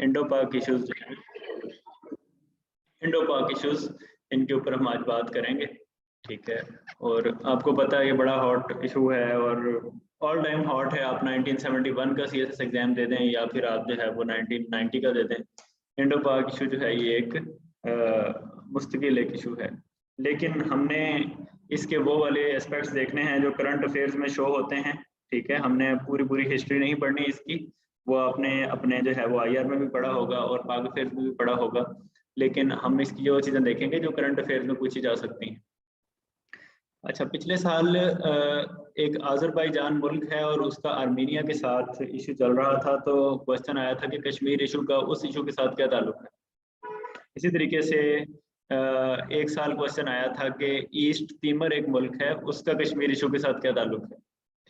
Indo पाक issues, Indo पाक issues, इनके ऊपर हम आज बात करेंगे, ठीक है। और आपको पता है ये बड़ा हॉट इशू है और ऑल टाइम हॉट है। आप 1971 का CSS एग्जाम दे दें या फिर आप जो है वो 1990 का दे दें, इंडो पाक इशू जो है ये एक मुस्तकिल एक इशू है। लेकिन हमने इसके वो वाले एस्पेक्ट्स देखने हैं जो करंट अफेयर्स में शो होते हैं, ठीक है। हमने पूरी हिस्ट्री नहीं पढ़नी इसकी, वो आपने अपने जो है वो IR में भी पढ़ा होगा और पाक अफेयर्स में भी पढ़ा होगा, लेकिन हम इसकी वो चीज़ें देखेंगे जो करंट अफेयर्स में पूछी जा सकती हैं। अच्छा, पिछले साल एक अज़रबैजान मुल्क है और उसका आर्मीनिया के साथ इशू चल रहा था, तो क्वेश्चन आया था कि कश्मीर इशू का उस इशू के साथ क्या ताल्लुक है। इसी तरीके से एक साल क्वेश्चन आया था कि ईस्ट तिमोर एक मुल्क है, उसका कश्मीर इशू के साथ क्या ताल्लुक है,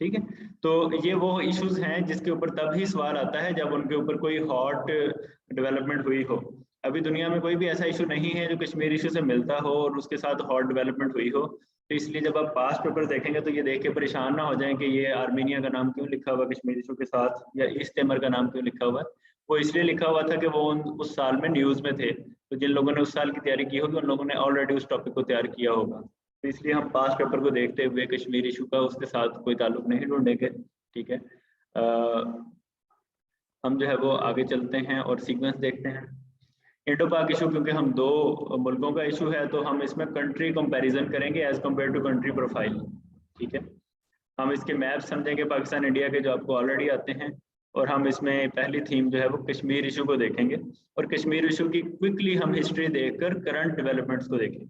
ठीक है। तो ये वो इश्यूज हैं जिसके ऊपर तब ही सवाल आता है जब उनके ऊपर कोई हॉट डेवलपमेंट हुई हो। अभी दुनिया में कोई भी ऐसा इशू नहीं है जो कश्मीर इशू से मिलता हो और उसके साथ हॉट डेवलपमेंट हुई हो। तो इसलिए जब आप पास्ट पेपर देखेंगे तो ये देख के परेशान ना हो जाएं कि ये आर्मीनिया का नाम क्यों लिखा हुआ कश्मीर इशू के साथ, या ईस्ट तिमोर का नाम क्यों लिखा हुआ है। वो इसलिए लिखा हुआ था कि वो उस साल में न्यूज़ में थे, तो जिन लोगों ने उस साल की तैयारी की होगी उन लोगों ने ऑलरेडी उस टॉपिक को तैयार किया होगा। तो इसलिए हम पास्ट पेपर को देखते हुए कश्मीर इशू का उसके साथ कोई ताल्लुक नहीं ढूंढेंगे, ठीक है। हम जो है वो आगे चलते हैं और सीक्वेंस देखते हैं। इंडो पाक इशू क्योंकि हम दो मुल्कों का इशू है तो हम इसमें कंट्री कंपैरिजन करेंगे as compare to country profile, ठीक है। हम इसके मैप समझेंगे पाकिस्तान इंडिया के जो आपको ऑलरेडी आते हैं, और हम इसमें पहली थीम जो है वो कश्मीर इशू को देखेंगे और कश्मीर इशू की क्विकली हम हिस्ट्री देखकर करंट डेवलपमेंट्स को देखेंगे।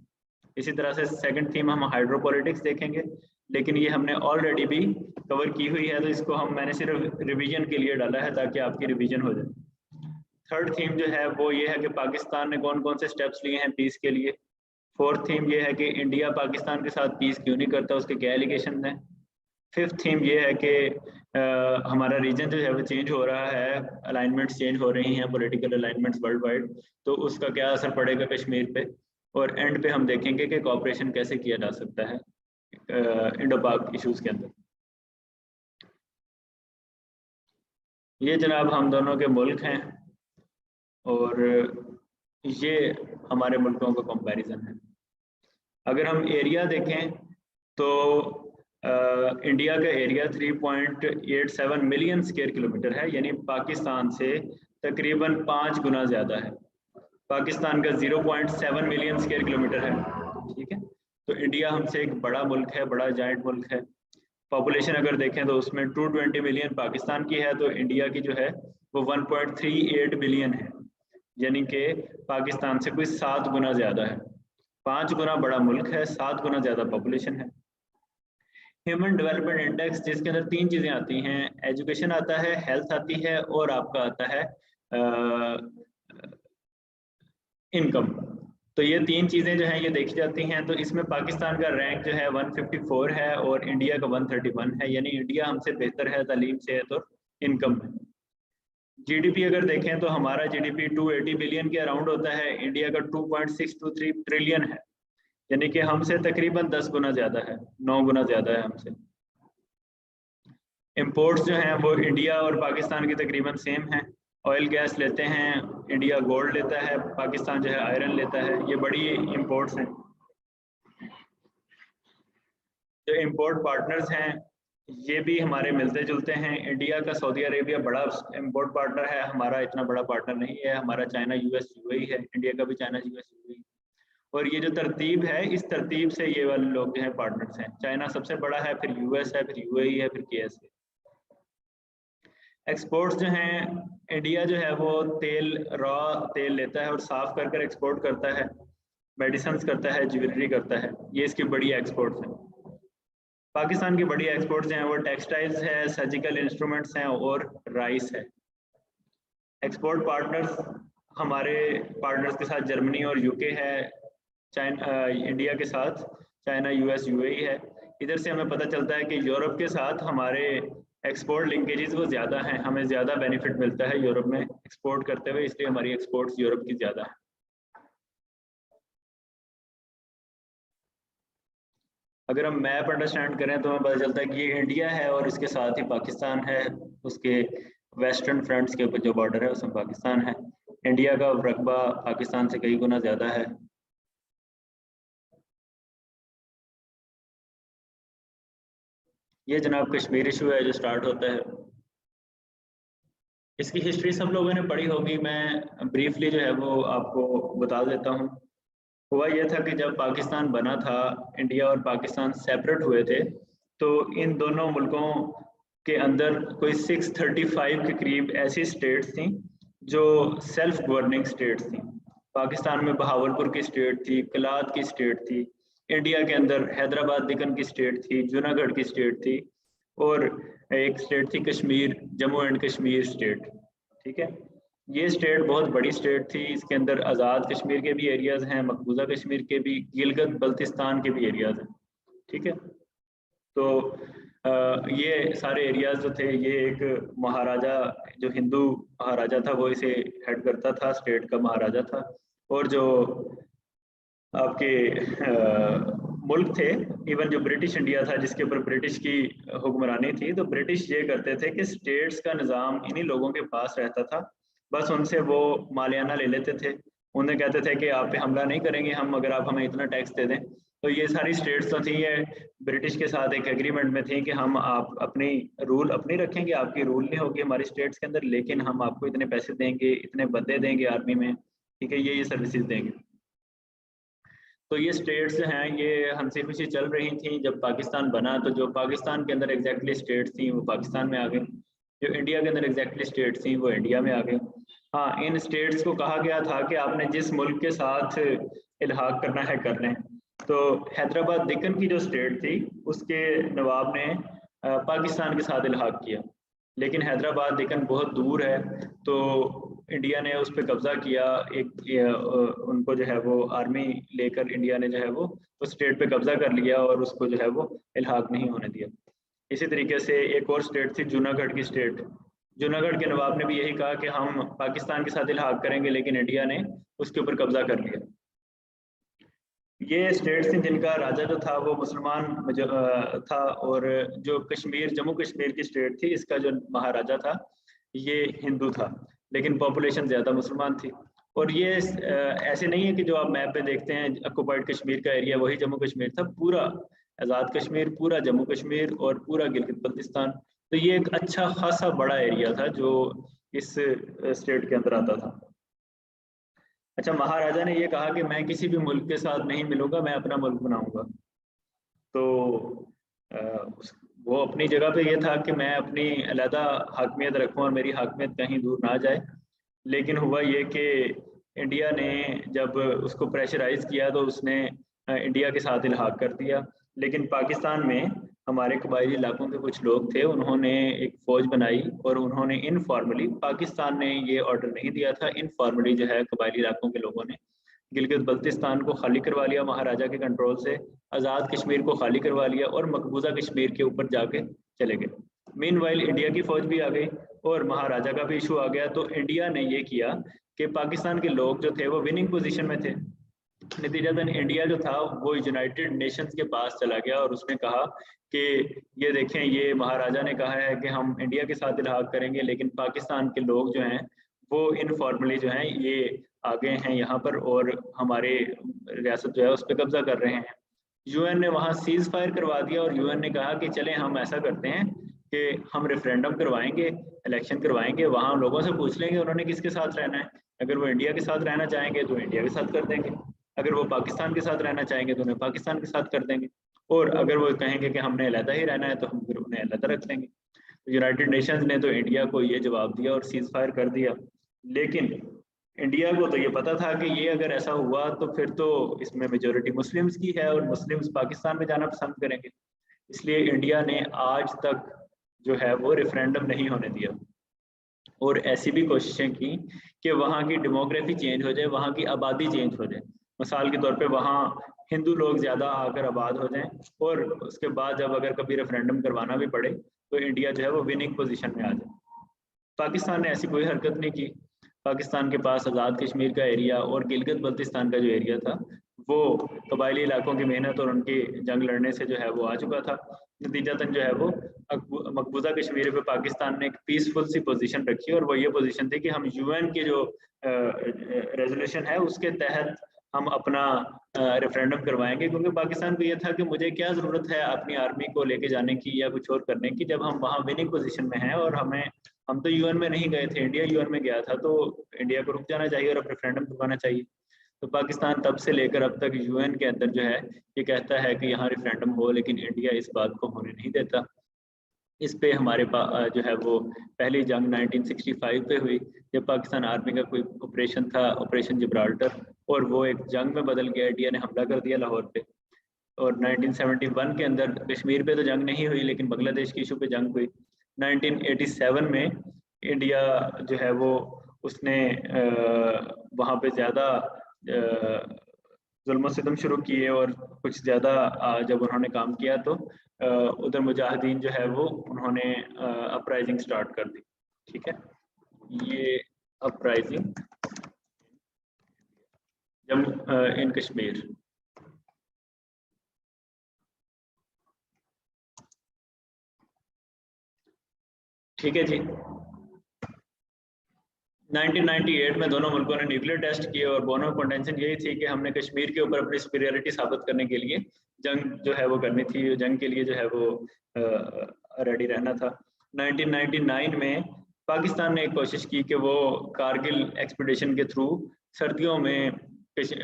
इसी तरह से सेकंड थीम हम हाइड्रोपॉलिटिक्स देखेंगे, लेकिन ये हमने ऑलरेडी भी कवर की हुई है तो इसको मैंने सिर्फ रिवीजन के लिए डाला है ताकि आपकी रिवीजन हो जाए। थर्ड थीम जो है वो ये है कि पाकिस्तान ने कौन कौन से स्टेप्स लिए हैं पीस के लिए। फोर्थ थीम ये है कि इंडिया पाकिस्तान के साथ पीस क्यों नहीं करता, उसके क्या एलिगेशन हैं। फिफ्थ थीम ये है कि हमारा रीजन जो है वो चेंज हो रहा है, अलाइनमेंट्स चेंज हो रही हैं, पॉलिटिकल अलाइनमेंट्स वर्ल्ड वाइड, तो उसका क्या असर पड़ेगा कश्मीर पे। और एंड पे हम देखेंगे कि कोऑपरेशन कैसे किया जा सकता है इंडो पाक इश्यूज के अंदर। ये जनाब हम दोनों के मुल्क हैं और ये हमारे मुल्कों का कंपैरिजन है। अगर हम एरिया देखें तो इंडिया का एरिया 3.87 मिलियन स्क्वायर किलोमीटर है, यानी पाकिस्तान से तकरीबन 5 गुना ज़्यादा है। पाकिस्तान का 0.7 मिलियन स्क्वायर किलोमीटर है, ठीक है। तो इंडिया हमसे एक बड़ा मुल्क है, बड़ा जाइंट मुल्क है। पॉपुलेशन अगर देखें तो उसमें 220 मिलियन पाकिस्तान की है, तो इंडिया की जो है वो 1.38 बिलियन है, यानी कि पाकिस्तान से कोई 7 गुना ज़्यादा है। 5 गुना बड़ा मुल्क है, 7 गुना ज़्यादा पॉपुलेशन है। ह्यूमन डेवलपमेंट इंडेक्स जिसके अंदर 3 चीज़ें आती हैं, एजुकेशन आता है, हेल्थ आती है और आपका आता है इनकम। तो ये 3 चीज़ें जो हैं ये देखी जाती हैं। तो इसमें पाकिस्तान का रैंक जो है 154 है और इंडिया का 131 है, यानी इंडिया हमसे बेहतर है तालीम, सेहत और इनकम में। GDP अगर देखें तो हमारा GDP 280 बिलियन के अराउंड होता है, इंडिया का 2.623 ट्रिलियन है, यानी कि हमसे तकरीबन 10 गुना ज़्यादा है, 9 गुना ज़्यादा है हमसे। इंपोर्ट्स जो हैं वो इंडिया और पाकिस्तान की तकरीबन सेम हैं। ऑयल गैस लेते हैं, इंडिया गोल्ड लेता है, पाकिस्तान जो है आयरन लेता है, ये बड़ी इंपोर्ट्स हैं। जो इंपोर्ट पार्टनर्स हैं ये भी हमारे मिलते जुलते हैं। इंडिया का सऊदी अरेबिया बड़ा इंपोर्ट पार्टनर है, हमारा इतना बड़ा पार्टनर नहीं है। हमारा चाइना US UAE है, इंडिया का भी चाइना US UAE। और ये जो तरतीब है, इस तरतीब से ये वाले लोग जो हैं पार्टनर्स हैं। चाइना सबसे बड़ा है, फिर US है, फिर UAE है, फिर KSA। एक्सपोर्ट्स जो हैं, इंडिया जो है वो रॉ तेल लेता है और साफ कर एक्सपोर्ट करता है, मेडिसिन करता है, ज्वेलरी करता है, ये इसकी बड़ी एक्सपोर्ट्स हैं। पाकिस्तान की बड़ी एक्सपोर्ट्स हैं वो टेक्सटाइल्स है, सर्जिकल इंस्ट्रूमेंट्स हैं और राइस है। एक्सपोर्ट पार्टनर्स हमारे पार्टनर्स के साथ जर्मनी और UK है, इंडिया के साथ चाइना US UAE है। इधर से हमें पता चलता है कि यूरोप के साथ हमारे एक्सपोर्ट लिंकेजेस वो ज़्यादा हैं, हमें ज़्यादा बेनिफिट मिलता है यूरोप में एक्सपोर्ट करते हुए, इसलिए हमारी एक्सपोर्ट्स यूरोप की ज़्यादा है। अगर हम मैप अंडरस्टैंड करें तो हमें पता चलता है कि ये इंडिया है और इसके साथ ही पाकिस्तान है, उसके वेस्टर्न फ्रंट्स के ऊपर जो बॉर्डर है उसमें पाकिस्तान है। इंडिया का रकबा पाकिस्तान से कई गुना ज़्यादा है। ये जनाब कश्मीर इशू है जो स्टार्ट होता है। इसकी हिस्ट्री सब लोगों ने पढ़ी होगी, मैं ब्रीफली जो है वो आपको बता देता हूँ। हुआ यह था कि जब पाकिस्तान बना था, इंडिया और पाकिस्तान सेपरेट हुए थे, तो इन दोनों मुल्कों के अंदर कोई 635 के करीब ऐसी स्टेट्स थी जो सेल्फ गवर्निंग स्टेट्स थी। पाकिस्तान में बहावलपुर की स्टेट थी, कलात की स्टेट थी, इंडिया के अंदर हैदराबाद दिकन की स्टेट थी, जूनागढ़ की स्टेट थी, और एक स्टेट थी कश्मीर, जम्मू एंड कश्मीर स्टेट। ठीक है, ये स्टेट बहुत बड़ी स्टेट थी। इसके अंदर आज़ाद कश्मीर के भी एरियाज हैं, मकबूजा कश्मीर के भी, गिलगित बल्तिस्तान के भी एरियाज हैं। ठीक है, तो ये सारे एरियाज जो थे, ये एक महाराजा, जो हिंदू महाराजा था वो इसे हेड करता था, स्टेट का महाराजा था। और जो आपके मुल्क थे, इवन जो ब्रिटिश इंडिया था जिसके ऊपर ब्रिटिश की हुक्मरानी थी, तो ब्रिटिश ये करते थे कि स्टेट्स का निज़ाम इन्हीं लोगों के पास रहता था, बस उनसे वो मालियाना ले लेते थे। उन्हें कहते थे कि आप पे हमला नहीं करेंगे हम, अगर आप हमें इतना टैक्स दे दें। तो ये सारी स्टेट्स तो थी, ये ब्रिटिश के साथ एक एग्रीमेंट में थी कि हम आप अपनी रूल अपनी रखेंगे, आपकी रूल नहीं होगी हमारी स्टेट्स के अंदर, लेकिन हम आपको इतने पैसे देंगे, इतने बंदे देंगे आर्मी में, ठीक है, ये सर्विसेज देंगे। तो ये स्टेट्स हैं, ये हंसी खुशी चल रही थी। जब पाकिस्तान बना तो जो पाकिस्तान के अंदर एग्जैक्टली स्टेट्स थी वो पाकिस्तान में आ गई, जो इंडिया के अंदर एग्जैक्टली स्टेट्स थी वो इंडिया में आ गई। हाँ, इन स्टेट्स को कहा गया था कि आपने जिस मुल्क के साथ इल्हाक करना है कर लें। तो हैदराबाद दिक्कन की जो स्टेट थी उसके नवाब ने पाकिस्तान के साथ इल्हाक किया, लेकिन हैदराबाद दिक्कन बहुत दूर है, तो इंडिया ने उस पर कब्जा किया। उनको जो है वो आर्मी लेकर इंडिया ने जो है वो उस स्टेट पे कब्जा कर लिया और उसको जो है वो इल्हाक नहीं होने दिया। इसी तरीके से एक और स्टेट थी जूनागढ़ की स्टेट। जूनागढ़ के नवाब ने भी यही कहा कि हम पाकिस्तान के साथ इल्हाक करेंगे, लेकिन इंडिया ने उसके ऊपर कब्जा कर लिया। ये स्टेट्स थी जिनका राजा जो था वो मुसलमान था, और जो कश्मीर, जम्मू कश्मीर की स्टेट थी, इसका जो महाराजा था ये हिंदू था, लेकिन पॉपुलेशन ज़्यादा मुसलमान थी। और ये ऐसे नहीं है कि जो आप मैप पे देखते हैं ऑक्युपाइड कश्मीर का एरिया वही जम्मू कश्मीर था, पूरा आज़ाद कश्मीर, पूरा जम्मू कश्मीर और पूरा गिलगित बल्तिस्तान। तो ये एक अच्छा खासा बड़ा एरिया था जो इस स्टेट के अंदर आता था। अच्छा, महाराजा ने ये कहा कि मैं किसी भी मुल्क के साथ नहीं मिलूंगा, मैं अपना मुल्क बनाऊंगा। तो वो अपनी जगह पे ये था कि मैं अपनी अलहदा हाकमियत रखूं और मेरी हाकमियत कहीं दूर ना जाए। लेकिन हुआ ये कि इंडिया ने जब उसको प्रेशराइज किया तो उसने इंडिया के साथ इल्हाक कर दिया। लेकिन पाकिस्तान में हमारे कबायली इलाकों के कुछ लोग थे, उन्होंने एक फ़ौज बनाई और उन्होंने इनफॉर्मली, पाकिस्तान ने ये ऑर्डर नहीं दिया था, इनफॉर्मली जो है कबायली इलाकों के लोगों ने गिलगित बल्तिस्तान को खाली करवा लिया महाराजा के कंट्रोल से, आज़ाद कश्मीर को खाली करवा लिया और मकबूजा कश्मीर के ऊपर जाके चले गए। मीनवाइल इंडिया की फ़ौज भी आ गई और महाराजा का भी इशू आ गया। तो इंडिया ने ये किया कि पाकिस्तान के लोग जो थे वो विनिंग पोजीशन में थे। नतीजतन इंडिया जो था वो यूनाइटेड नेशंस के पास चला गया और उसने कहा कि ये देखें, ये महाराजा ने कहा है कि हम इंडिया के साथ इल्हाक करेंगे, लेकिन पाकिस्तान के लोग जो हैं वो इनफॉर्मली जो हैं ये आ गए हैं यहाँ पर और हमारे रियासत जो है उस पर कब्जा कर रहे हैं। यूएन ने वहाँ सीज फायर करवा दिया और यूएन ने कहा कि चलें हम ऐसा करते हैं कि हम रेफरेंडम करवाएंगे, इलेक्शन करवाएंगे, वहाँ लोगों से पूछ लेंगे उन्होंने किसके साथ रहना है। अगर वो इंडिया के साथ रहना चाहेंगे तो इंडिया के साथ कर देंगे, अगर वो पाकिस्तान के साथ रहना चाहेंगे तो उन्हें पाकिस्तान के साथ कर देंगे, और अगर वो कहेंगे कि हमने अलहदा ही रहना है तो हम फिर उन्हें अलहदा रख लेंगे। यूनाइटेड नेशंस ने तो इंडिया को ये जवाब दिया और सीज फायर कर दिया। लेकिन इंडिया को तो ये पता था कि ये अगर ऐसा हुआ तो फिर तो इसमें मेजोरिटी मुस्लिम्स की है और मुस्लिम्स पाकिस्तान में जाना पसंद करेंगे, इसलिए इंडिया ने आज तक जो है वो रेफरेंडम नहीं होने दिया। और ऐसी भी कोशिशें की कि वहाँ की डेमोग्राफी चेंज हो जाए, वहाँ की आबादी चेंज हो जाए। मिसाल के तौर पे वहाँ हिंदू लोग ज़्यादा आकर आबाद हो जाएं और उसके बाद जब अगर कभी रेफरेंडम करवाना भी पड़े तो इंडिया जो है वो विनिंग पोजीशन में आ जाए। पाकिस्तान ने ऐसी कोई हरकत नहीं की। पाकिस्तान के पास आज़ाद कश्मीर का एरिया और गिलगित बल्तिस्तान का जो एरिया था वो कबायली इलाकों की मेहनत और उनकी जंग लड़ने से जो है वो आ चुका था, नतीजतन जो है वो मकबूजा कश्मीर पे पाकिस्तान ने एक पीसफुल सी पोजीशन रखी, और वो ये पोजीशन थी कि हम यूएन के जो रेजोल्यूशन है उसके तहत हम अपना रेफरेंडम करवाएंगे, क्योंकि पाकिस्तान को ये था कि मुझे क्या ज़रूरत है अपनी आर्मी को लेके जाने की या कुछ और करने की, जब हम वहाँ विनिंग पोजीशन में हैं, और हम तो यूएन में नहीं गए थे, इंडिया यूएन में गया था, तो इंडिया को रुक जाना चाहिए और अब रेफरेंडम करवाना चाहिए। तो पाकिस्तान तब से लेकर अब तक यूएन के अंदर जो है ये कहता है कि यहाँ रेफरेंडम हो, लेकिन इंडिया इस बात को होने नहीं देता। इस पे हमारे पास जो है वो पहली जंग 1965 पे हुई, जब पाकिस्तान आर्मी का कोई ऑपरेशन था, ऑपरेशन जिब्राल्टर, और वो एक जंग में बदल गया, इंडिया ने हमला कर दिया लाहौर पे। और 1971 के अंदर कश्मीर पे तो जंग नहीं हुई, लेकिन बांग्लादेश की इशू पे जंग हुई। 1987 में इंडिया जो है वो उसने वहाँ पे ज़्यादा जुल्म सितम शुरू किए, और कुछ ज़्यादा जब उन्होंने काम किया तो उधर मुजाहिदीन जो है वो उन्होंने अपराइजिंग स्टार्ट कर दी। ठीक है, ये अपराइजिंग जम्मू इन कश्मीर। ठीक है जी। 1998 में दोनों मुल्कों ने न्यूक्लियर टेस्ट किए, और दोनों कंटेंशन यही थी कि हमने कश्मीर के ऊपर अपनी सुपीरियरिटी साबित करने के लिए जंग जो है वो करनी थी, जंग के लिए जो है वो रेडी रहना था। 1999 में पाकिस्तान ने एक कोशिश की कि वो कारगिल एक्सपीडिशन के थ्रू सर्दियों में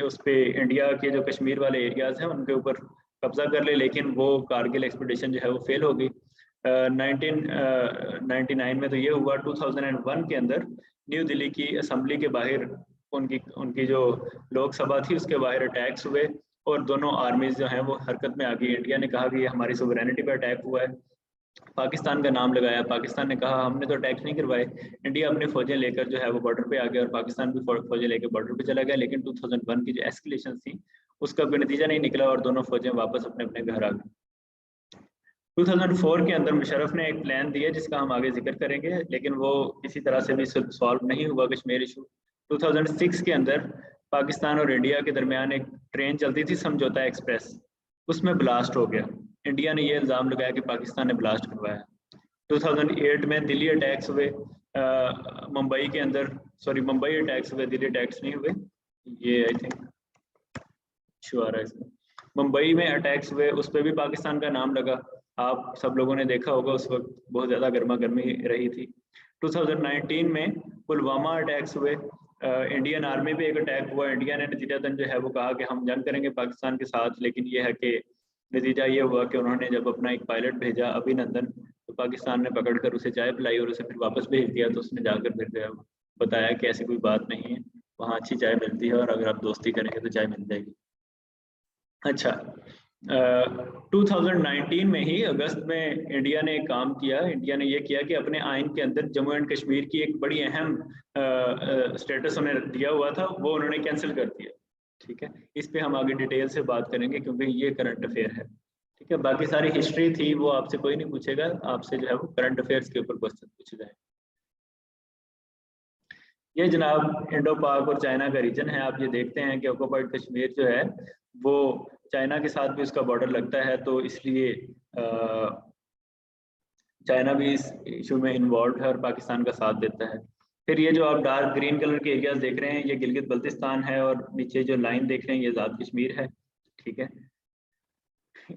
उस पे इंडिया के जो कश्मीर वाले एरियाज हैं उनके ऊपर कब्जा कर ले, लेकिन वो कारगिल एक्सपीडिशन जो है वो फेल हो गई। 1999 में तो ये हुआ। 2001 के अंदर न्यू दिल्ली की असेंबली के बाहर उनकी जो लोकसभा थी उसके बाहर अटैक्स हुए, और दोनों आर्मीज जो हैं वो हरकत में आ गई। इंडिया ने कहा कि ये हमारी सोवरेनिटी पर अटैक हुआ है, पाकिस्तान का नाम लगाया, पाकिस्तान ने कहा हमने तो अटैक नहीं करवाए। इंडिया अपनी फौजें लेकर जो है वो बॉर्डर पे आ गया, और पाकिस्तान भी फौजें लेकर बॉर्डर पे चला गया, लेकिन 2001 की जो एस्केलेशन थी उसका कोई नतीजा नहीं निकला, और दोनों फौजें वापस अपने अपने घर आ गई। 2004 के अंदर मुशर्रफ ने एक प्लान दिया जिसका हम आगे जिक्र करेंगे, लेकिन वो किसी तरह से भी सॉल्व नहीं हुआ कश्मीर इशू। 2006 के अंदर पाकिस्तान और इंडिया के दरमियान एक ट्रेन चलती थी समझौता एक्सप्रेस, उसमें ब्लास्ट हो गया। इंडिया ने ये इल्ज़ाम लगाया कि पाकिस्तान ने ब्लास्ट करवाया। 2008 में दिल्ली अटैक्स हुए, मुंबई के अंदर, सॉरी मुंबई अटैक्स हुए, दिल्ली अटैक्स नहीं हुए, ये आई थिंक इशू आ रहा है इसमें। मुंबई में अटैक्स हुए, उस पर भी पाकिस्तान का नाम लगा। आप सब लोगों ने देखा होगा उस वक्त बहुत ज़्यादा गर्मा गर्मी रही थी। 2019 में पुलवामा अटैक्स हुए, इंडियन आर्मी पे एक अटैक हुआ। इंडिया ने नतीजतन जो है वो कहा कि हम जंग करेंगे पाकिस्तान के साथ, लेकिन ये है कि नतीजा ये हुआ कि उन्होंने जब अपना एक पायलट भेजा अभिनंदन, तो पाकिस्तान ने पकड़कर उसे चाय पिलाई और उसे फिर वापस भेज दिया। तो उसने जाकर फिर जो है बताया कि ऐसी कोई बात नहीं है, वहाँ अच्छी चाय मिलती है, और अगर आप दोस्ती करेंगे तो चाय मिल जाएगी। अच्छा, 2019 में ही अगस्त में इंडिया ने एक काम किया। इंडिया ने ये किया कि अपने आइन के अंदर जम्मू एंड कश्मीर की एक बड़ी अहम स्टेटस उन्हें दिया हुआ था, वो उन्होंने कैंसिल कर दिया। ठीक है, इस पे हम आगे डिटेल से बात करेंगे क्योंकि ये करंट अफेयर है। ठीक है, बाकी सारी हिस्ट्री थी वो आपसे कोई नहीं पूछेगा, आपसे जो है वो करंट अफेयर्स के ऊपर क्वेश्चन पूछे जाए। ये जनाब इंडो पाक और चाइना का रीजन है। आप ये देखते हैं कि ऑक्युपाइड कश्मीर जो है वो चाइना के साथ भी उसका बॉर्डर लगता है, तो इसलिए चाइना भी इस इशू में इन्वॉल्व है और पाकिस्तान का साथ देता है। फिर ये जो आप डार्क ग्रीन कलर के एरियाज देख रहे हैं ये गिलगित बल्तिस्तान है, और नीचे जो लाइन देख रहे हैं ये आज़ाद कश्मीर है। ठीक है,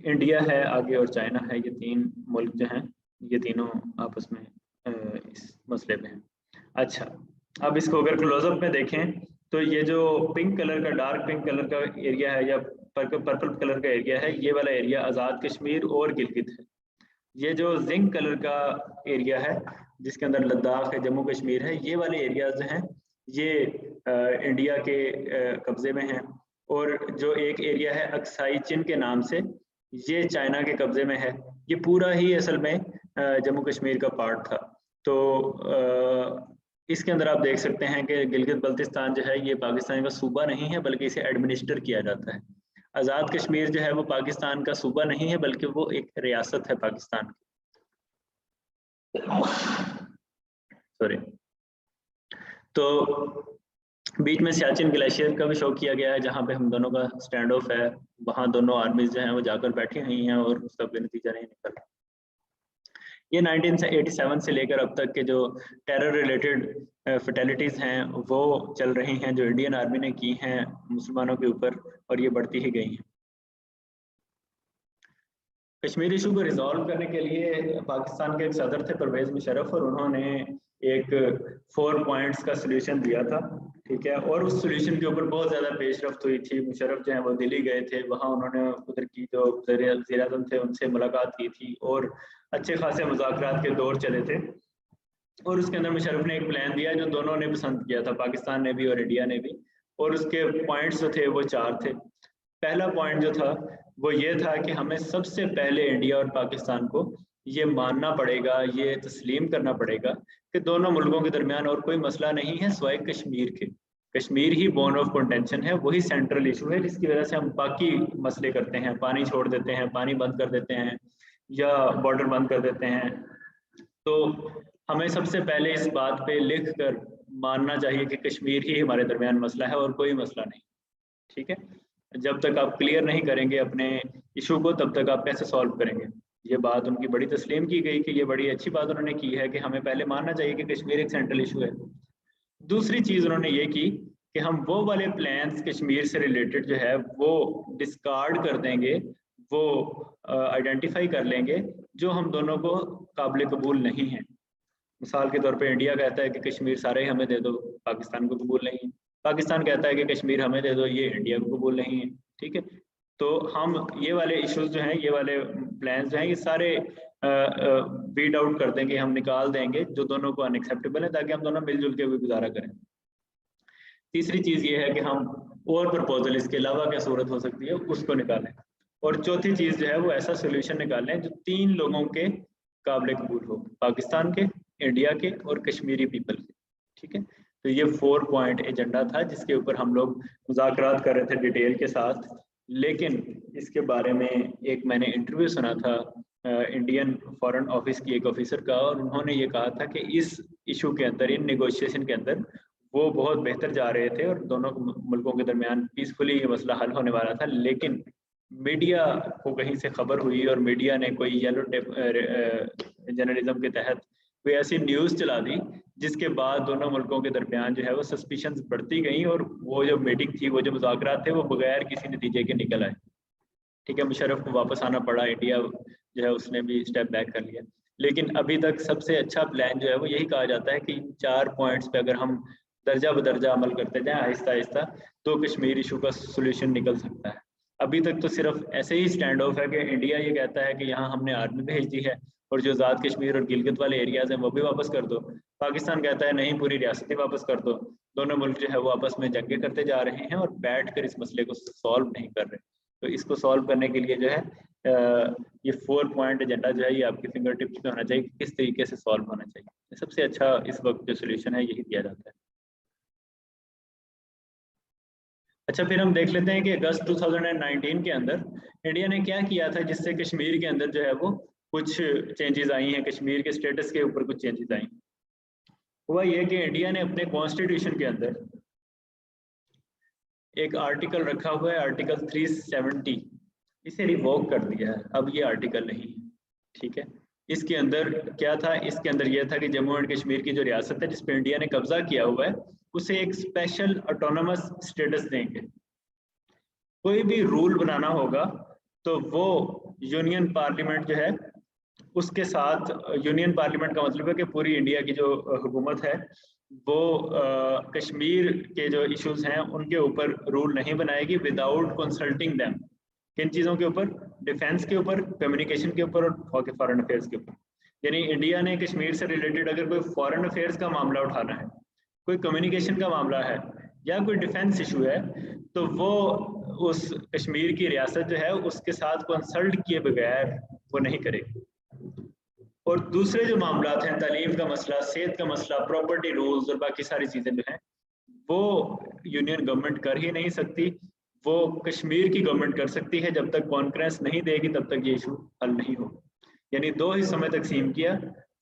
इंडिया है आगे और चाइना है, ये तीन मुल्क जो हैं ये तीनों आपस में इस मसले में हैं। अच्छा, अब इसको अगर क्लोजअप में देखें तो ये जो पिंक कलर का, डार्क पिंक कलर का एरिया है या पर्पल कलर का एरिया है, ये वाला एरिया आज़ाद कश्मीर और गिलगित है। ये जो जिंक कलर का एरिया है जिसके अंदर लद्दाख है, जम्मू कश्मीर है, ये वाले एरियाज हैं ये इंडिया के कब्जे में हैं। और जो एक एरिया है अक्साई चिन के नाम से, ये चाइना के कब्जे में है। ये पूरा ही असल में जम्मू कश्मीर का पार्ट था। तो इसके अंदर आप देख सकते हैं कि गिलगित बल्तिस्तान जो है ये पाकिस्तान का सूबा नहीं है बल्कि इसे एडमिनिस्टर किया जाता है। आज़ाद कश्मीर जो है वो पाकिस्तान का सूबा नहीं है बल्कि वो एक रियासत है पाकिस्तान की। सॉरी। तो बीच में सियाचिन ग्लेशियर का भी शो किया गया है, जहाँ पे हम दोनों का स्टैंड ऑफ है, वहाँ दोनों आर्मीज जो हैं वो जाकर बैठी हुई हैं और उसका कोई नतीजा नहीं निकल रहा। ये 1987 से लेकर अब तक के जो टेरर रिलेटेड फैटेलिटीज़ हैं वो चल रही हैं, जो इंडियन आर्मी ने की हैं मुसलमानों के ऊपर, और ये बढ़ती ही गई हैं। कश्मीर इशू को रिजॉल्व करने के लिए पाकिस्तान के एक सदर थे परवेज मुशर्रफ, और उन्होंने एक 4 पॉइंट्स का सोल्यूशन दिया था, ठीक है। और उस सोल्यूशन के ऊपर बहुत ज़्यादा पेशरफ्त हुई थी। मुशर्रफ जो है वो दिल्ली गए थे, वहाँ उन्होंने उधर की जो वज़ीर आज़म थे उनसे मुलाकात की थी, और अच्छे खासे मुज़ाकरात के दौर चले थे। और उसके अंदर मुशर्रफ ने एक प्लान दिया जो दोनों ने पसंद किया था, पाकिस्तान ने भी और इंडिया ने भी, और उसके पॉइंट्स जो थे वो 4 थे। पहला पॉइंट जो था वो ये था कि हमें सबसे पहले इंडिया और पाकिस्तान को ये मानना पड़ेगा, ये तस्लीम करना पड़ेगा कि दोनों मुल्कों के दरमियान और कोई मसला नहीं है सिवाय कश्मीर के। कश्मीर ही बोन ऑफ कंटेंशन है, वही सेंट्रल इशू है जिसकी वजह से हम बाकी मसले करते हैं, पानी छोड़ देते हैं, पानी बंद कर देते हैं या बॉर्डर बंद कर देते हैं। तो हमें सबसे पहले इस बात पे लिख कर मानना चाहिए कि कश्मीर ही हमारे दरमियान मसला है और कोई मसला नहीं, ठीक है। जब तक आप क्लियर नहीं करेंगे अपने इशू को, तब तक आप कैसे सॉल्व करेंगे। ये बात उनकी बड़ी तस्लीम की गई कि ये बड़ी अच्छी बात उन्होंने की है कि हमें पहले मानना चाहिए कि कश्मीर एक सेंट्रल इशू है। दूसरी चीज़ उन्होंने ये की कि हम वो वाले प्लान्स कश्मीर से रिलेटेड जो है वो डिस्कार्ड कर देंगे, वो आइडेंटिफाई कर लेंगे जो हम दोनों को काबिल कबूल नहीं है। मिसाल के तौर पे इंडिया कहता है कि कश्मीर सारे हमें दे दो, पाकिस्तान को कबूल नहीं है। पाकिस्तान कहता है कि कश्मीर हमें दे दो, ये इंडिया को कबूल नहीं है, ठीक है। तो हम ये वाले इश्यूज जो हैं, ये वाले प्लान्स जो हैं, ये सारे वीड आउट कर देंगे, हम निकाल देंगे जो दोनों को अनएक्सेप्टेबल है, ताकि हम दोनों मिलजुल के भी गुजारा करें। तीसरी चीज़ ये है कि हम और प्रपोजल इसके अलावा क्या सूरत हो सकती है उसको निकालें। और चौथी चीज़ जो है वो ऐसा सोल्यूशन निकालें जो 3 लोगों के काबिल कबूल हो, पाकिस्तान के, इंडिया के और कश्मीरी पीपल के, ठीक है। तो ये 4 पॉइंट एजेंडा था जिसके ऊपर हम लोग मुज़ाकरात कर रहे थे डिटेल के साथ। लेकिन इसके बारे में एक मैंने इंटरव्यू सुना था इंडियन फॉरेन ऑफिस की एक ऑफिसर का, और उन्होंने ये कहा था कि इस इशू के अंदर, इन नेगोशिएशन के अंदर वो बहुत बेहतर जा रहे थे और दोनों मुल्कों के दरमियान पीसफुली ये मसला हल होने वाला था। लेकिन मीडिया को कहीं से खबर हुई और मीडिया ने कोई येलो टेप जर्नलिज्म के तहत कोई ऐसी न्यूज़ चला दी जिसके बाद दोनों मुल्कों के दरमियान जो है वो सस्पिशंस बढ़ती गई, और वो जो मीटिंग थी, वो जो मुज़ाकरात थे, वो बगैर किसी नतीजे के निकल आए, ठीक है। मुशर्रफ को वापस आना पड़ा, इंडिया जो है उसने भी स्टेप बैक कर लिया। लेकिन अभी तक सबसे अच्छा प्लान जो है वो यही कहा जाता है कि 4 पॉइंट्स पे अगर हम दर्जा बदर्जा अमल करते जाएं आहिस्ता आहिस्ता, तो कश्मीर इशू का सोल्यूशन निकल सकता है। अभी तक तो सिर्फ ऐसे ही स्टैंड ऑफ है कि इंडिया ये कहता है कि यहाँ हमने आर्मी भेज दी है और जो आज़ाद कश्मीर और गिलगित वाले एरियाज हैं वो भी वापस कर दो। पाकिस्तान कहता है नहीं, पूरी रियासत ही वापस कर दो। दोनों मुल्क जो है वो आपस में जंगे करते जा रहे हैं और बैठ कर इस मसले को सॉल्व नहीं कर रहे। तो इसको सॉल्व करने के लिए जो है ये 4 पॉइंट एजेंडा जो है ये आपकी फिंगर टिप्स पे होना चाहिए कि किस तरीके से सॉल्व होना चाहिए। सबसे अच्छा इस वक्त जो सोल्यूशन है यही दिया जाता है। अच्छा, फिर हम देख लेते हैं कि अगस्त 2019 के अंदर इंडिया ने क्या किया था जिससे कश्मीर के अंदर जो है वो कुछ चेंजेस आई हैं, कश्मीर के स्टेटस के ऊपर कुछ चेंजेस आई। हुआ ये कि इंडिया ने अपने कॉन्स्टिट्यूशन के अंदर एक आर्टिकल रखा हुआ है, आर्टिकल 370, इसे रिवोक कर दिया है। अब ये आर्टिकल नहीं है, ठीक है। इसके अंदर क्या था? इसके अंदर यह था कि जम्मू एंड कश्मीर की जो रियासत है जिस पे इंडिया ने कब्जा किया हुआ है, उसे एक स्पेशल ऑटोनोमस स्टेटस देंगे। कोई भी रूल बनाना होगा तो वो यूनियन पार्लियामेंट जो है उसके साथ, यूनियन पार्लियामेंट का मतलब है कि पूरी इंडिया की जो हुकूमत है वो कश्मीर के जो इश्यूज हैं उनके ऊपर रूल नहीं बनाएगी विदाउट कंसल्टिंग देम। किन चीज़ों के ऊपर? डिफेंस के ऊपर, कम्युनिकेशन के ऊपर और फॉरेन अफेयर्स के ऊपर। यानी इंडिया ने कश्मीर से रिलेटेड अगर कोई फॉरेन अफेयर्स का मामला उठाना है, कोई कम्युनिकेशन का मामला है या कोई डिफेंस इशू है, तो वो उस कश्मीर की रियासत जो है उसके साथ कंसल्ट किए बगैर वो नहीं करेगी। और दूसरे जो मामला हैं, तालीम का मसला, सेहत का मसला, प्रॉपर्टी रूल्स और बाकी सारी चीज़ें जो हैं वो यूनियन गवर्नमेंट कर ही नहीं सकती, वो कश्मीर की गवर्नमेंट कर सकती है। जब तक कॉन्फ्रेंस नहीं देगी तब तक ये इशू हल नहीं होगा। यानी 2 हिस्सों में तकसीम किया,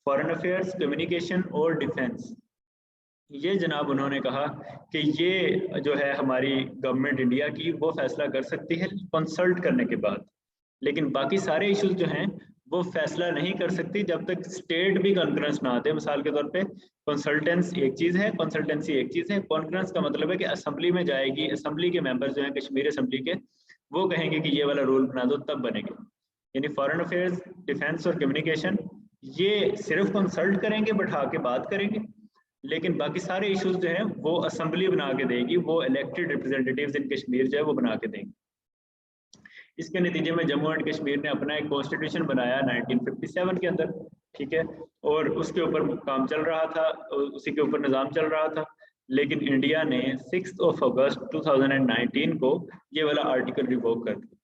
फॉरेन अफेयर्स, कम्युनिकेशन और डिफेंस। یہ جناب انہوں نے کہا کہ یہ جو ہے ہماری گورنمنٹ انڈیا کی وہ فیصلہ کر سکتی ہے کنسلٹ کرنے کے بعد، لیکن باقی سارے ایشوز جو ہیں وہ فیصلہ نہیں کر سکتی جب تک اسٹیٹ بھی کانفرنس نہ آتے. مثال کے طور پہ کنسلٹنس ایک چیز ہے، کنسلٹنسی ایک چیز ہے، کانفرنس کا مطلب ہے کہ اسمبلی میں جائے گی، اسمبلی کے ممبر جو ہیں کشمیر اسمبلی کے وہ کہیں گے کہ یہ والا رول بنا دو تب بنے گا. یعنی فارن افیئرز، ڈیفینس اور کمیونیکیشن یہ صرف کنسلٹ کریں گے، بٹھا کے بات کریں گے، لیکن باقی سارے ایشوز جو ہیں وہ اسمبلی بنا کے دے گی، وہ الیکٹڈ ریپرزینٹیٹیوز ان کشمیر جو ہے وہ بنا کے دیں گے. اس کے نتیجے میں جموں اینڈ کشمیر نے اپنا ایک کانسٹیٹیوشن بنایا 1957 کے اندر، ٹھیک ہے، اور اس کے اوپر کام چل رہا تھا، اسی کے اوپر نظام چل رہا تھا. لیکن انڈیا نے 6 اگست 2019 کو یہ والا آرٹیکل ریووک کر دیا.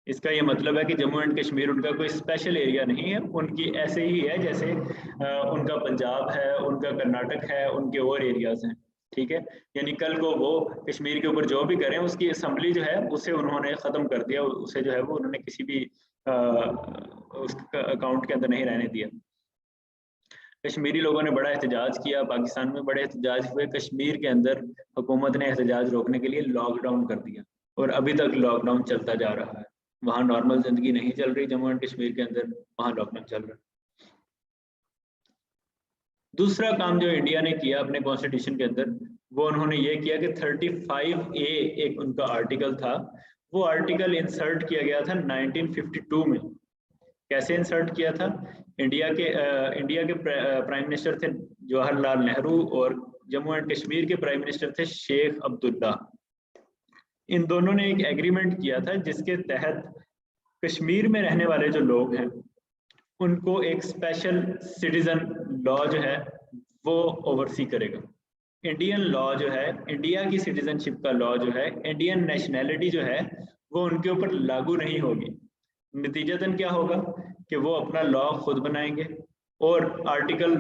اس کا یہ مطلب ہے کہ جموں اینڈ کشمیر ان کا کوئی اسپیشل ایریا نہیں ہے، ان کی ایسے ہی ہے جیسے ان کا پنجاب ہے، ان کا کرناٹک ہے، ان کے اور ایریاز ہیں، ٹھیک ہے. یعنی کل کو وہ کشمیر کے اوپر جو بھی کریں اس کی اسمبلی جو ہے اسے انہوں نے ختم کر دیا، اسے جو ہے وہ انہوں نے کسی بھی اس اکاؤنٹ کے اندر نہیں رہنے دیا. کشمیری لوگوں نے بڑا احتجاج کیا، پاکستان میں بڑے احتجاج ہوئے. کشمیر کے اندر حکومت نے احتجاج روکنے کے لیے لاک ڈاؤن کر دیا، اور ابھی تک لاک ڈاؤن چلتا جا رہا ہے. وہاں نارمل زندگی نہیں چل رہی جموں اینڈ کشمیر کے اندر، وہاں لاک ڈاؤن چل رہا ہے. دوسرا کام جو انڈیا نے کیا اپنے کانسٹیٹیوشن کے اندر، وہ انہوں نے یہ کیا کہ 35A ایک ان کا آرٹیکل تھا، وہ آرٹیکل انسرٹ کیا گیا تھا 1952 میں. کیسے انسرٹ کیا تھا؟ انڈیا کے پرائم منسٹر تھے جواہر لال نہرو، اور جموں اینڈ کشمیر کے پرائم منسٹر تھے شیخ عبداللہ. ان دونوں نے ایک ایگریمنٹ کیا تھا جس کے تحت کشمیر میں رہنے والے جو لوگ ہیں ان کو ایک اسپیشل سٹیزن لا جو ہے وہ اوورسی کرے گا. انڈین لا جو ہے، انڈیا کی سٹیزن شپ کا لا جو ہے، انڈین نیشنلٹی جو ہے وہ ان کے اوپر لاگو نہیں ہوگی. نتیجتاً کیا ہوگا کہ وہ اپنا لا خود بنائیں گے. اور آرٹیکل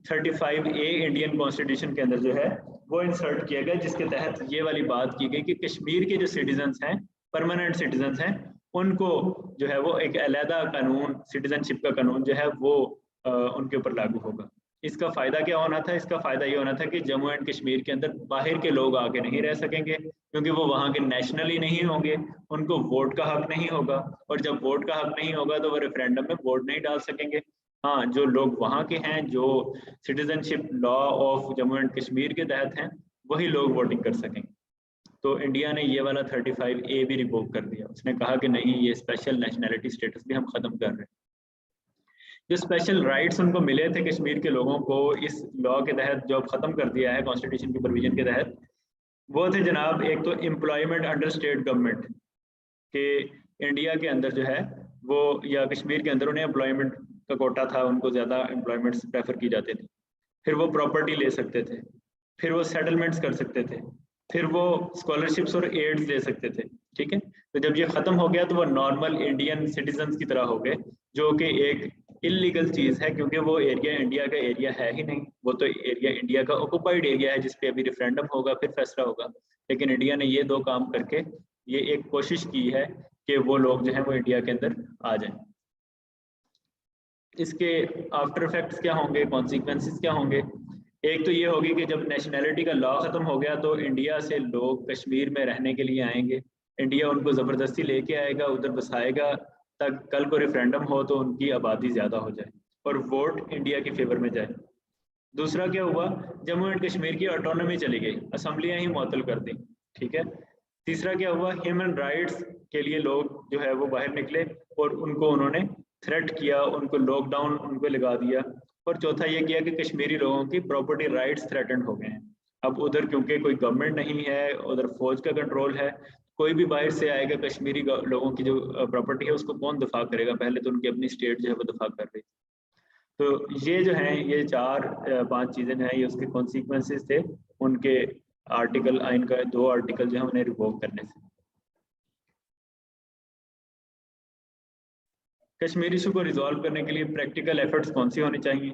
35A انڈین کانسٹیٹیوشن کے اندر جو ہے وہ انسرٹ کیا گیا، جس کے تحت یہ والی بات کی گئی کہ کشمیر کے جو سٹیزنز ہیں، پرماننٹ سٹیزنز ہیں، ان کو جو ہے وہ ایک علیحدہ قانون، سٹیزن شپ کا قانون جو ہے وہ ان کے اوپر لاگو ہوگا. اس کا فائدہ کیا ہونا تھا؟ اس کا فائدہ یہ ہونا تھا کہ جموں اینڈ کشمیر کے اندر باہر کے لوگ آ کے نہیں رہ سکیں گے، کیونکہ وہ وہاں کے نیشنل ہی نہیں ہوں گے، ان کو ووٹ کا حق نہیں ہوگا، اور جب ووٹ کا حق نہیں ہوگا تو وہ ریفرینڈم میں ووٹ نہیں ڈال سکیں گے. ہاں، جو لوگ وہاں کے ہیں، جو citizen ship law of Jammu and Kashmir کے تحت ہیں، وہی لوگ ووٹنگ کر سکیں گے. تو انڈیا نے یہ والا 35A بھی ریووک کر دیا. اس نے کہا کہ نہیں، یہ اسپیشل نیشنلٹی سٹیٹس بھی ہم ختم کر رہے ہیں. جو اسپیشل رائٹس ان کو ملے تھے کشمیر کے لوگوں کو اس لا کے تحت جو ختم کر دیا ہے کانسٹیٹیوشن کی پروویژن کے تحت، وہ تھے جناب ایک تو امپلائمنٹ انڈر اسٹیٹ گورنمنٹ، کہ انڈیا کے اندر جو ہے وہ یا کشمیر کے اندر انہیں امپلائمنٹ کا کوٹا تھا، ان کو زیادہ امپلائمنٹ پریفر کی جاتی تھی. پھر وہ پراپرٹی لے سکتے تھے، پھر وہ سیٹلمنٹس کر سکتے تھے، پھر وہ اسکالرشپس اور ایڈز دے سکتے تھے. ٹھیک ہے، تو جب یہ ختم ہو گیا تو وہ نارمل انڈین سٹیزنز کی طرح ہو گئے، جو کہ ایک انلیگل چیز ہے، کیونکہ وہ ایریا انڈیا کا ایریا ہے ہی نہیں. وہ تو ایریا انڈیا کا آکوپائڈ ایریا ہے جس پہ ابھی ریفرینڈم ہوگا، پھر فیصلہ ہوگا. لیکن انڈیا نے یہ دو کام کر کے یہ ایک کوشش کی ہے کہ وہ لوگ جو ہیں وہ انڈیا کے اندر آ جائیں. اس کے آفٹر افیکٹس کیا ہوں گے، کانسیکوینسز کیا ہوں گے؟ ایک تو یہ ہوگی کہ جب نیشنلٹی کا لا ختم ہو گیا تو انڈیا سے لوگ کشمیر میں رہنے کے لیے آئیں گے. انڈیا ان کو زبردستی لے کے آئے گا، ادھر بسائے گا، تک کل کو ریفرینڈم ہو تو ان کی آبادی زیادہ ہو جائے اور ووٹ انڈیا کے فیور میں جائے. دوسرا کیا ہوا؟ جموں اینڈ کشمیر کی آٹونومی چلی گئی، اسمبلیاں ہی معطل کر دی. ٹھیک ہے. تیسرا کیا ہوا؟ ہیومن رائٹس کے لیے لوگ جو ہے وہ باہر نکلے اور ان کو انہوں نے تھریٹ کیا، ان کو لاک ڈاؤن ان کو لگا دیا. اور چوتھا یہ کیا کہ کشمیری لوگوں کی پراپرٹی رائٹس تھریٹنڈ ہو گئے ہیں. اب ادھر کیونکہ کوئی گورنمنٹ نہیں ہے، ادھر فوج کا کنٹرول ہے، کوئی بھی باہر سے آئے گا کشمیری لوگوں کی جو پراپرٹی ہے اس کو کون دفاع کرے گا؟ پہلے تو ان کی اپنی اسٹیٹ جو ہے وہ دفاع کر رہی. تو یہ جو ہیں یہ 4-5 چیزیں ہیں، یہ اس کے کانسیکوینسز تھے ان کے آرٹیکل، آئین کا 2 آرٹیکل جو ہیں انہیں ریووک کرنے سے. کشمیر ایشو کو ریزالو کرنے کے لیے پریکٹیکل ایفرٹس کون سی ہونی چاہیے؟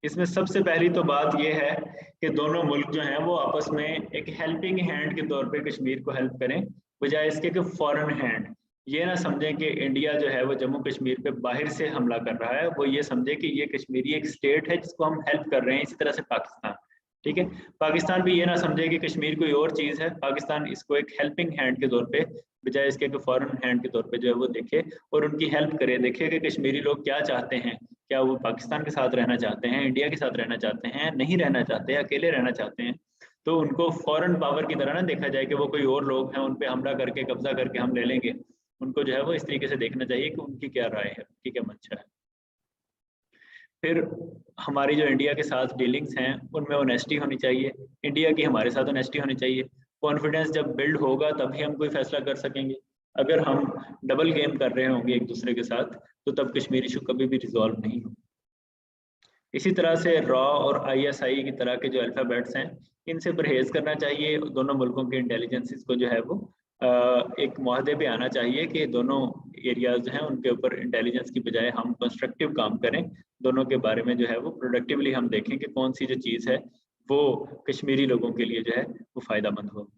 اس میں سب سے پہلی تو بات یہ ہے کہ دونوں ملک جو ہیں وہ آپس میں ایک ہیلپنگ ہینڈ کے طور پہ کشمیر کو ہیلپ کریں، بجائے اس کے کہ فورن ہینڈ. یہ نہ سمجھیں کہ انڈیا جو ہے وہ جموں کشمیر پہ باہر سے حملہ کر رہا ہے، وہ یہ سمجھے کہ یہ کشمیری ایک اسٹیٹ ہے جس کو ہم ہیلپ کر رہے ہیں، اسی طرح سے پاکستان. ठीक है। पाकिस्तान भी ये ना समझे कि कश्मीर कोई और चीज़ है, पाकिस्तान इसको एक हेल्पिंग हैंड के तौर पे बजाय इसके कि फॉरेन हैंड के तौर पे जो है वो देखे और उनकी हेल्प करे, देखे कि कश्मीरी लोग क्या चाहते हैं, क्या वो पाकिस्तान के साथ रहना चाहते हैं, इंडिया के साथ रहना चाहते हैं, नहीं रहना चाहते, अकेले रहना चाहते हैं। तो उनको फॉरेन पावर की तरह ना देखा जाए कि वो कोई और लोग हैं, उन पे हमला करके कब्जा करके हम ले लेंगे। उनको जो है वो इस तरीके से देखना चाहिए कि उनकी क्या राय है, उनकी क्या मंशा है। फिर हमारी जो इंडिया के साथ डीलिंग्स हैं उनमें ऑनेस्टी होनी चाहिए, इंडिया की हमारे साथ ऑनेस्टी होनी चाहिए। कॉन्फिडेंस जब बिल्ड होगा तभी हम कोई फैसला कर सकेंगे। अगर हम डबल गेम कर रहे होंगे एक दूसरे के साथ तो तब कश्मीर इशू कभी भी रिजॉल्व नहीं होगा। इसी तरह से रॉ और ISI की तरह के जो अल्फ़ाबेट्स हैं इनसे परहेज करना चाहिए। दोनों मुल्कों के इंटेलिजेंसेस को जो है वो एक मुआहदे पे आना चाहिए कि दोनों एरियाज जो हैं उनके ऊपर इंटेलिजेंस की बजाय हम कंस्ट्रक्टिव काम करें, दोनों के बारे में जो है वो प्रोडक्टिवली हम देखें कि कौन सी जो चीज़ है वो कश्मीरी लोगों के लिए जो है वो फ़ायदामंद हो।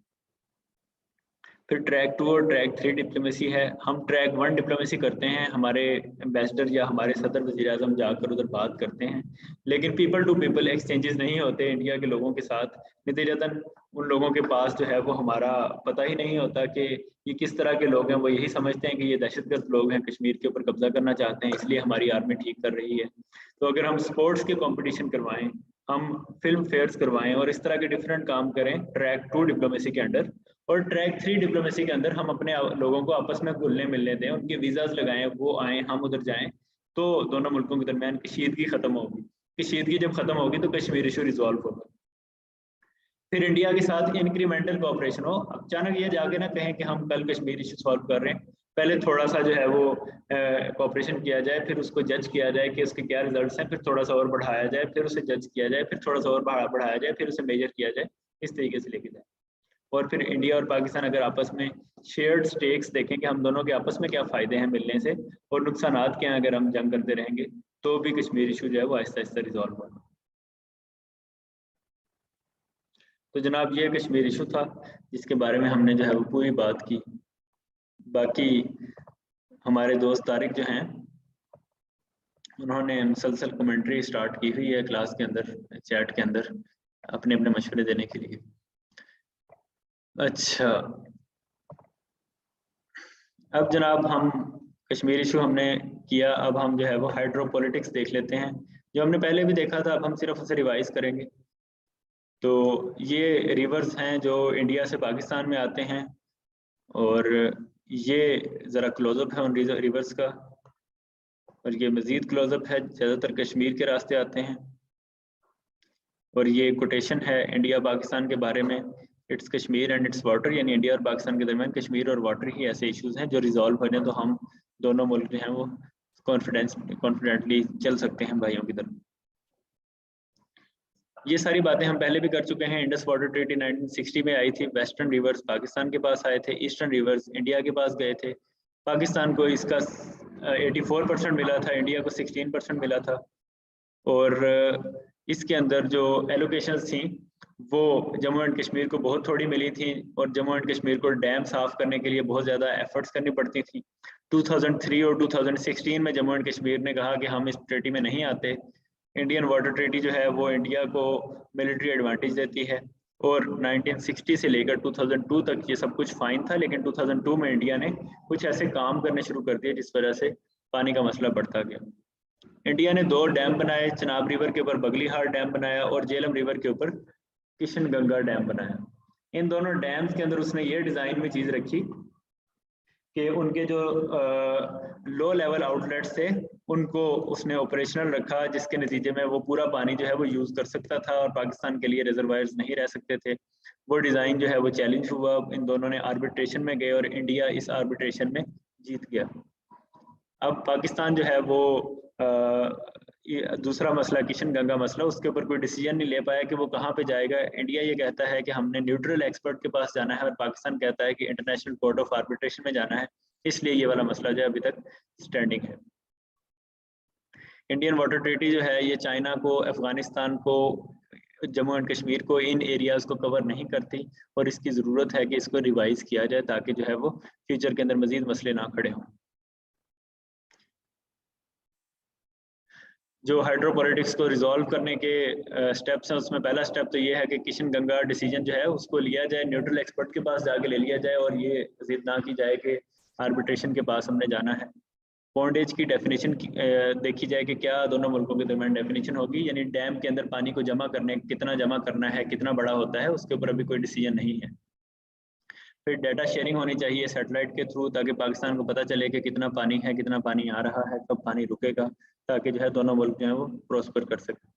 फिर ट्रैक 2 और ट्रैक 3 डिप्लोमेसी है। हम ट्रैक 1 डिप्लोमेसी करते हैं, हमारे एम्बेसडर या हमारे सदर वज़ीर आज़म जाकर उधर बात करते हैं, लेकिन पीपल टू पीपल एक्सचेंजेस नहीं होते इंडिया के लोगों के साथ। नतीजतन उन लोगों के पास जो है वो हमारा पता ही नहीं होता कि ये किस तरह के लोग हैं। वो यही समझते हैं कि ये दहशतगर्द लोग हैं, कश्मीर के ऊपर कब्जा करना चाहते हैं, इसलिए हमारी आर्मी ठीक कर रही है। तो अगर हम स्पोर्ट्स के कॉम्पिटिशन करवाएं, हम फिल्म फेयर्स करवाएं और इस तरह के डिफरेंट काम करें ट्रैक 2 डिप्लोमेसी के अंडर, और ट्रैक 3 डिप्लोमेसी के अंदर हम अपने लोगों को आपस में घुलने मिलने दें, उनके वीज़ाज लगाएं, वो आएँ, हम उधर जाएं, तो दोनों मुल्कों के दरमियान कशीदगी खत्म होगी। कशीदगी जब खत्म होगी तो कश्मीर इशू रिजॉल्व होगा। फिर इंडिया के साथ इंक्रीमेंटल कोऑपरेशन हो। अचानक ये जाके ना कहें कि हम कल कश्मीर इशू सॉल्व कर रहे हैं, पहले थोड़ा सा जो है वो कोऑपरेशन किया जाए, फिर उसको जज किया जाए कि उसके क्या रिजल्ट्स हैं, फिर थोड़ा सा और बढ़ाया जाए, फिर उसे जज किया जाए, फिर थोड़ा सा और बढ़ाया जाए, फिर उसे मेजर किया जाए, इस तरीके से लेके जाए। और फिर इंडिया और पाकिस्तान अगर आपस में शेयर्ड स्टेक्स देखें कि हम दोनों के आपस में क्या फ़ायदे हैं मिलने से और नुकसानात क्या हैं अगर हम जंग करते रहेंगे, तो भी कश्मीर इशू जो है वो आहिस्ता आहिस्ता रिजॉल्व होगा। तो जनाब ये कश्मीर इशू था जिसके बारे में हमने जो है वो पूरी बात की। बाकी हमारे दोस्त तारिक जो हैं उन्होंने मुसलसल कमेंट्री स्टार्ट की हुई है क्लास के अंदर, चैट के अंदर, अपने अपने मशवरे देने के लिए। अच्छा, अब जनाब हम कश्मीर इशू हमने किया, अब हम जो है वो हाइड्रोपॉलिटिक्स देख लेते हैं, जो हमने पहले भी देखा था, अब हम सिर्फ उसे रिवाइज करेंगे। तो ये रिवर्स हैं जो इंडिया से पाकिस्तान में आते हैं, और ये ज़रा क्लोजअप है उन रिवर्स का, और ये मज़ीद क्लोजअप है, ज़्यादातर कश्मीर के रास्ते आते हैं। और ये कोटेशन है इंडिया पाकिस्तान के बारे में, it's Kashmir and it's water, यानी इंडिया और पाकिस्तान के दरमियान कश्मीर और वाटर ही ऐसे इश्यूज हैं जो रिजॉल्व हो जाए तो हम दोनों मुल्क जो हैं वो कॉन्फिडेंटली चल सकते हैं भाइयों की तरफ। ये सारी बातें हम पहले भी कर चुके हैं। इंडस वाटर ट्रीटी 1960 में आई थी, वेस्टर्न रिवर्स पाकिस्तान के पास आए थे, ईस्टर्न रिवर्स इंडिया के पास गए थे। पाकिस्तान को इसका 84% मिला था, इंडिया को 16% मिला था। और इसके अंदर जो एलोकेशंस थी वो जम्मू एंड कश्मीर को बहुत थोड़ी मिली थी, और जम्मू एंड कश्मीर को डैम साफ करने के लिए बहुत ज़्यादा एफर्ट्स करनी पड़ती थी। 2003 और 2016 में जम्मू एंड कश्मीर ने कहा कि हम इस ट्रीटी में नहीं आते। इंडियन वाटर ट्रीटी जो है वो इंडिया को मिलिट्री एडवांटेज देती है, और 1960 से लेकर 2002 तक ये सब कुछ फाइन था, लेकिन 2002 में इंडिया ने कुछ ऐसे काम करने शुरू कर दिए जिस वजह से पानी का मसला बढ़ता गया। इंडिया ने 2 डैम बनाए, चनाब रिवर के ऊपर बगलीहार डैम बनाया और झेलम रिवर के ऊपर किशन गंगा डैम बनाया। इन दोनों डैम्स के अंदर उसने ये डिज़ाइन में चीज़ रखी कि उनके जो लो लेवल आउटलेट्स थे उनको उसने ऑपरेशनल रखा, जिसके नतीजे में वो पूरा पानी जो है वो यूज़ कर सकता था और पाकिस्तान के लिए रिजर्वायर्स नहीं रह सकते थे। वो डिज़ाइन जो है वो चैलेंज हुआ, इन दोनों ने आर्बिट्रेशन में गए और इंडिया इस आर्बिट्रेशन में जीत गया। अब पाकिस्तान जो है वो दूसरा मसला किशन गंगा मसला, उसके ऊपर कोई डिसीजन नहीं ले पाया कि वो कहाँ पे जाएगा। इंडिया ये कहता है कि हमने न्यूट्रल एक्सपर्ट के पास जाना है, और पाकिस्तान कहता है कि इंटरनेशनल कोर्ट ऑफ आर्बिट्रेशन में जाना है, इसलिए ये वाला मसला जो है अभी तक स्टैंडिंग है। इंडियन वाटर ट्रीटी जो है ये चाइना को, अफगानिस्तान को, जम्मू एंड कश्मीर को, इन एरियाज को कवर नहीं करती, और इसकी ज़रूरत है कि इसको रिवाइज किया जाए ताकि जो है वो फ्यूचर के अंदर मजीद मसले ना खड़े हों। जो हाइड्रो पॉलिटिक्स को रिजॉल्व करने के स्टेप्स हैं, उसमें पहला स्टेप तो ये है कि किशन गंगा डिसीजन जो है उसको लिया जाए, न्यूट्रल एक्सपर्ट के पास जाके ले लिया जाए, और ये जिद ना की जाए कि आर्बिट्रेशन के पास हमने जाना है। बॉन्डेज की डेफिनेशन देखी जाए कि क्या दोनों मुल्कों के दरमियान डेफिनेशन होगी, यानी डैम के अंदर पानी को जमा करने, कितना जमा करना है, कितना बड़ा होता है, उसके ऊपर अभी कोई डिसीजन नहीं है। फिर डाटा शेयरिंग होनी चाहिए सैटेलाइट के थ्रू, ताकि पाकिस्तान को पता चले कि कितना पानी है, कितना पानी आ रहा है, कब पानी रुकेगा, ताकि जो है दोनों मुल्क जो है वो प्रॉस्पर कर सकें।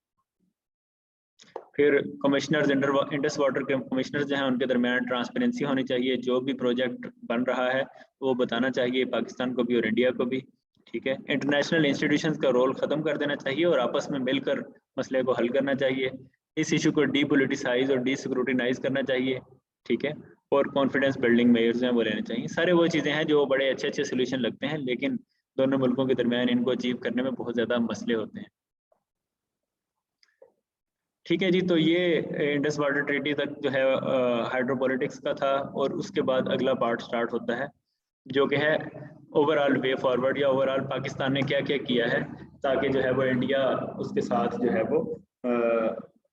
फिर कमिश्नर्स, इंडस वाटर के कमिश्नर्स जो हैं उनके दरमियान ट्रांसपेरेंसी होनी चाहिए, जो भी प्रोजेक्ट बन रहा है वो बताना चाहिए पाकिस्तान को भी और इंडिया को भी। ठीक है, इंटरनेशनल इंस्टीट्यूशंस का रोल ख़त्म कर देना चाहिए और आपस में मिलकर मसले को हल करना चाहिए। इस इशू को डीपोलिटिसाइज और डीस्क्रूटिनाइज करना चाहिए। ठीक है, और कॉन्फिडेंस बिल्डिंग मेजर्स हैं वो लेने चाहिए। सारे वो चीज़ें हैं जो बड़े अच्छे अच्छे सोल्यूशन लगते हैं, लेकिन दोनों मुल्कों के दरमियान इनको अचीव करने में बहुत ज़्यादा मसले होते हैं। ठीक है जी, तो ये इंडस वाटर ट्रीटी तक जो है हाइड्रोपॉलिटिक्स का था, और उसके बाद अगला पार्ट स्टार्ट होता है जो कि है ओवरऑल वे फॉरवर्ड, या ओवरऑल पाकिस्तान ने क्या क्या किया है ताकि जो है वो इंडिया उसके साथ जो है वो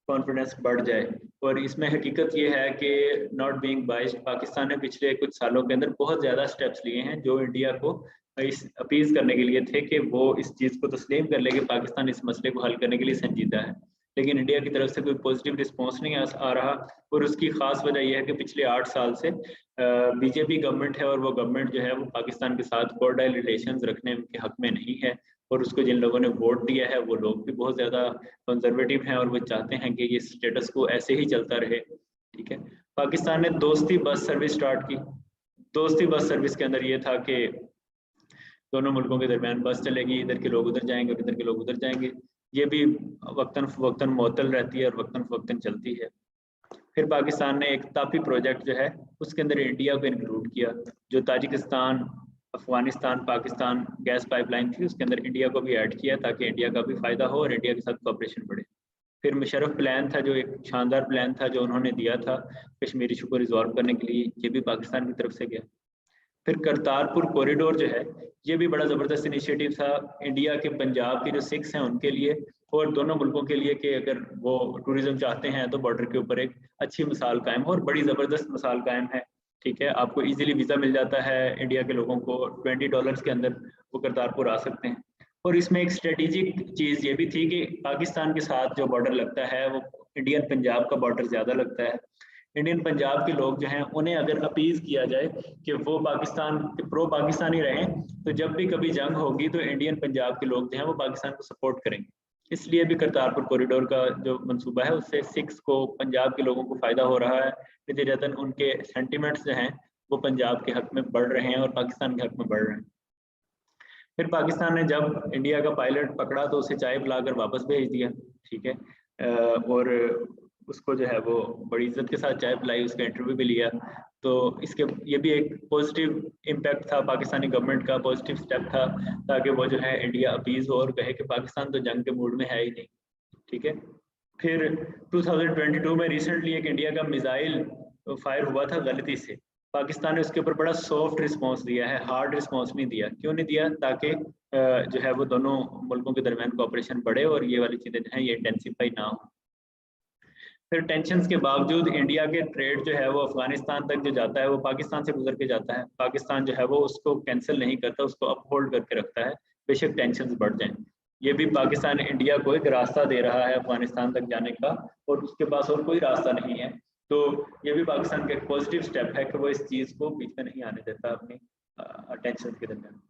कॉन्फिडेंस बढ़ जाए। और इसमें हकीकत ये है कि नॉट बीइंग बाइस्ड, पाकिस्तान ने पिछले कुछ सालों के अंदर बहुत ज़्यादा स्टेप्स लिए हैं जो इंडिया को इस अपीज़ करने के लिए थे कि वो इस चीज़ को तस्लीम कर ले कि पाकिस्तान इस मसले को हल करने के लिए संजीदा है, लेकिन इंडिया की तरफ से कोई पॉजिटिव रिस्पॉन्स नहीं आ रहा। और उसकी खास वजह यह है कि पिछले 8 साल से बीजेपी गवर्नमेंट है, और वो गवर्नमेंट जो है वो पाकिस्तान के साथ कॉर्डियल रिलेशंस रखने के हक में नहीं है, और उसको जिन लोगों ने वोट दिया है वो लोग भी बहुत ज़्यादा कंजर्वेटिव हैं और वो चाहते हैं कि ये स्टेटस को ऐसे ही चलता रहे। ठीक है, पाकिस्तान ने दोस्ती बस सर्विस स्टार्ट की। दोस्ती बस सर्विस के अंदर ये था कि दोनों मुल्कों के दरमियान बस चलेगी, इधर के लोग उधर जाएंगे और इधर के लोग उधर जाएंगे। ये भी वक्तन फवक्तन मुअत्तल रहती है और वक्तन फवक्तन चलती है। फिर पाकिस्तान ने एक तापी प्रोजेक्ट जो है उसके अंदर इंडिया को इंक्लूड किया, जो Tajikistan, Afghanistan, Pakistan gas pipeline थी, उसके अंदर इंडिया को भी ऐड किया ताकि इंडिया का भी फ़ायदा हो और इंडिया के साथ कोऑपरेशन बढ़े। फिर मुशर्रफ प्लान था, जो एक शानदार प्लान था जो उन्होंने दिया था कश्मीर इशू को रिजॉल्व करने के लिए, ये भी पाकिस्तान की तरफ से गया। फिर करतारपुर कॉरिडोर जो है ये भी बड़ा ज़बरदस्त इनिशिएटिव था इंडिया के पंजाब के जो सिख्स हैं उनके लिए और दोनों मुल्कों के लिए, कि अगर वो टूरिज्म चाहते हैं तो बॉर्डर के ऊपर एक अच्छी मिसाल कायम हो, और बड़ी ज़बरदस्त मिसाल कायम है। ठीक है, आपको इजीली वीज़ा मिल जाता है, इंडिया के लोगों को $20 के अंदर वो करतारपुर आ सकते हैं। और इसमें एक स्ट्रेटेजिक चीज़ ये भी थी कि पाकिस्तान के साथ जो बॉर्डर लगता है वो इंडियन पंजाब का बॉर्डर ज़्यादा लगता है। इंडियन पंजाब के लोग जो हैं उन्हें अगर अपीज़ किया जाए कि वो पाकिस्तान के प्रो पाकिस्तानी रहें, तो जब भी कभी जंग होगी तो इंडियन पंजाब के लोग जो हैं वो पाकिस्तान को सपोर्ट करेंगे। इसलिए भी करतारपुर कॉरिडोर का जो मंसूबा है उससे सिख्स को, पंजाब के लोगों को फ़ायदा हो रहा है। नतीजतन उनके सेंटिमेंट्स जो हैं वो पंजाब के हक में बढ़ रहे हैं और पाकिस्तान के हक में बढ़ रहे हैं। फिर पाकिस्तान ने जब इंडिया का पायलट पकड़ा तो उसे चाय पिलाकर वापस भेज दिया। ठीक है, और उसको जो है वो बड़ी इज्जत के साथ चाय पिलाई, उसका इंटरव्यू भी लिया। तो इसके ये भी एक पॉजिटिव इम्पैक्ट था, पाकिस्तानी गवर्नमेंट का पॉजिटिव स्टेप था, ताकि वो जो है इंडिया अपीज़ हो और कहे कि पाकिस्तान तो जंग के मूड में है ही नहीं। ठीक है, फिर 2022 में रिसेंटली एक इंडिया का मिसाइल फायर हुआ था गलती से, पाकिस्तान ने उसके ऊपर बड़ा सॉफ्ट रिस्पांस दिया है, हार्ड रिस्पांस नहीं दिया। क्यों नहीं दिया? ताकि जो है वो दोनों मुल्कों के दरमियान कोऑपरेशन बढ़े और ये वाली चीज़ें जो हैं ये इंटेंसिफाई ना हो। फिर टेंशन्स के बावजूद इंडिया के ट्रेड जो है वो अफगानिस्तान तक जो जाता है वो पाकिस्तान से गुजर के जाता है। पाकिस्तान जो है वो उसको कैंसिल नहीं करता, उसको अपहोल्ड करके रखता है बेशक टेंशन्स बढ़ जाएं। ये भी पाकिस्तान इंडिया को एक रास्ता दे रहा है अफगानिस्तान तक जाने का, और उसके पास और कोई रास्ता नहीं है। तो ये भी पाकिस्तान का एक पॉजिटिव स्टेप है कि वो इस चीज़ को बीच में नहीं आने देता अपनी टेंशन के दरमियान।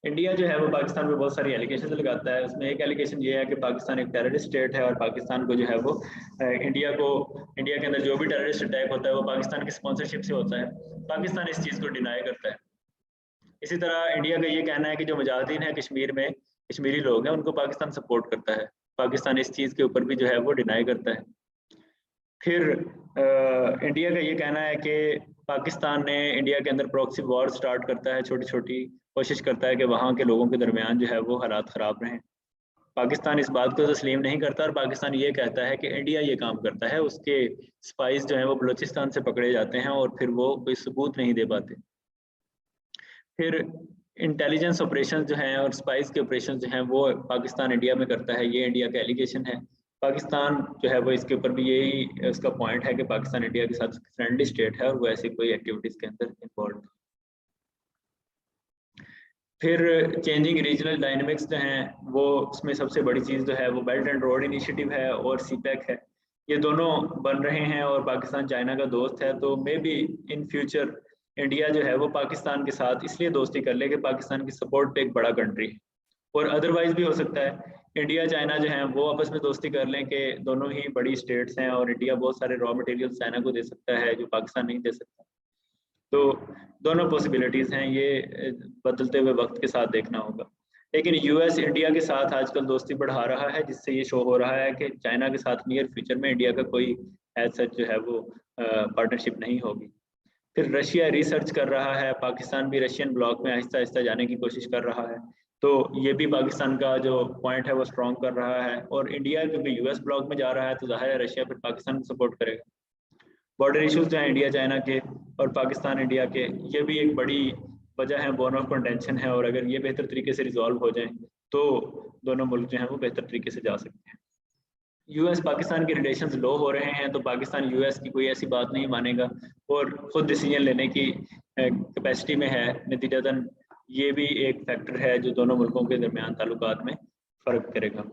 इंडिया जो है वो पाकिस्तान पे बहुत सारी एलिगेशन लगाता है। उसमें एक एलिगेशन ये है कि पाकिस्तान एक टेररिस्ट स्टेट है और पाकिस्तान को जो है वो इंडिया के अंदर जो भी टेररिस्ट अटैक होता है वो पाकिस्तान की स्पॉन्सरशिप से होता है। पाकिस्तान इस चीज़ को डिनाई करता है। इसी तरह इंडिया का ये कहना है कि जो मुजाहिदीन है कश्मीर में, कश्मीरी लोग हैं, उनको पाकिस्तान सपोर्ट करता है। पाकिस्तान इस चीज़ के ऊपर भी जो है वो डिनाई करता है। फिर इंडिया का ये कहना है कि पाकिस्तान ने इंडिया के अंदर प्रॉक्सी वॉर स्टार्ट करता है, छोटी छोटी कोशिश करता है कि वहाँ के लोगों के दरमियान जो है वो हालात ख़राब रहें। पाकिस्तान इस बात को तस्लीम नहीं करता और पाकिस्तान ये कहता है कि इंडिया ये काम करता है। उसके स्पाइस जो हैं वो बलूचिस्तान से पकड़े जाते हैं और फिर वो कोई सबूत नहीं दे पाते। फिर इंटेलिजेंस ऑपरेशन जो हैं और स्पाइस के ऑपरेशन जो हैं वो पाकिस्तान इंडिया में करता है, ये इंडिया का एलिगेशन है। पाकिस्तान जो है वो इसके ऊपर भी यही उसका पॉइंट है कि पाकिस्तान इंडिया के साथ फ्रेंडली स्टेट है और वो ऐसी कोई एक्टिविटीज के अंदर इन्वॉल्व। फिर चेंजिंग रीजनल डायनेमिक्स जो हैं वो उसमें सबसे बड़ी चीज़ जो है वो बेल्ट एंड रोड इनिशिएटिव है और सीपैक है। ये दोनों बन रहे हैं और पाकिस्तान चाइना का दोस्त है, तो may be in future India जो है वो पाकिस्तान के साथ इसलिए दोस्ती कर ले कि पाकिस्तान की सपोर्ट पे एक बड़ा कंट्री है। और अदरवाइज भी हो सकता है इंडिया चाइना जो है वो आपस में दोस्ती कर लें कि दोनों ही बड़ी स्टेट्स हैं और इंडिया बहुत सारे रॉ मटेरियल चाइना को दे सकता है जो पाकिस्तान नहीं दे सकता। तो दोनों पॉसिबिलिटीज़ हैं, ये बदलते हुए वक्त के साथ देखना होगा। लेकिन यूएस इंडिया के साथ आजकल दोस्ती बढ़ा रहा है, जिससे ये शो हो रहा है कि चाइना के साथ नियर फ्यूचर में इंडिया का कोई एज सच जो है वो पार्टनरशिप नहीं होगी। फिर रशिया रिसर्च कर रहा है, पाकिस्तान भी रशियन ब्लॉक में आहिस्ता आहिस्ता जाने की कोशिश कर रहा है, तो ये भी पाकिस्तान का जो पॉइंट है वो स्ट्रॉन्ग कर रहा है। और इंडिया क्योंकि यूएस ब्लॉक में जा रहा है तो जाहिर है रशिया फिर पाकिस्तान को सपोर्ट करेगा। बॉर्डर इश्यूज जो हैं इंडिया चाइना के और पाकिस्तान इंडिया के, ये भी एक बड़ी वजह है, बोन ऑफ कंटेंशन है, और अगर ये बेहतर तरीके से रिजॉल्व हो जाए तो दोनों मुल्क जो हैं वो बेहतर तरीके से जा सकते हैं। यूएस पाकिस्तान के रिलेशंस लो हो रहे हैं तो पाकिस्तान यूएस की कोई ऐसी बात नहीं मानेगा और खुद डिसीजन लेने की कैपेसिटी में है। नतीजतन ये भी एक फैक्टर है जो दोनों मुल्कों के दरमियान ताल्लुकात में फ़र्क करेगा।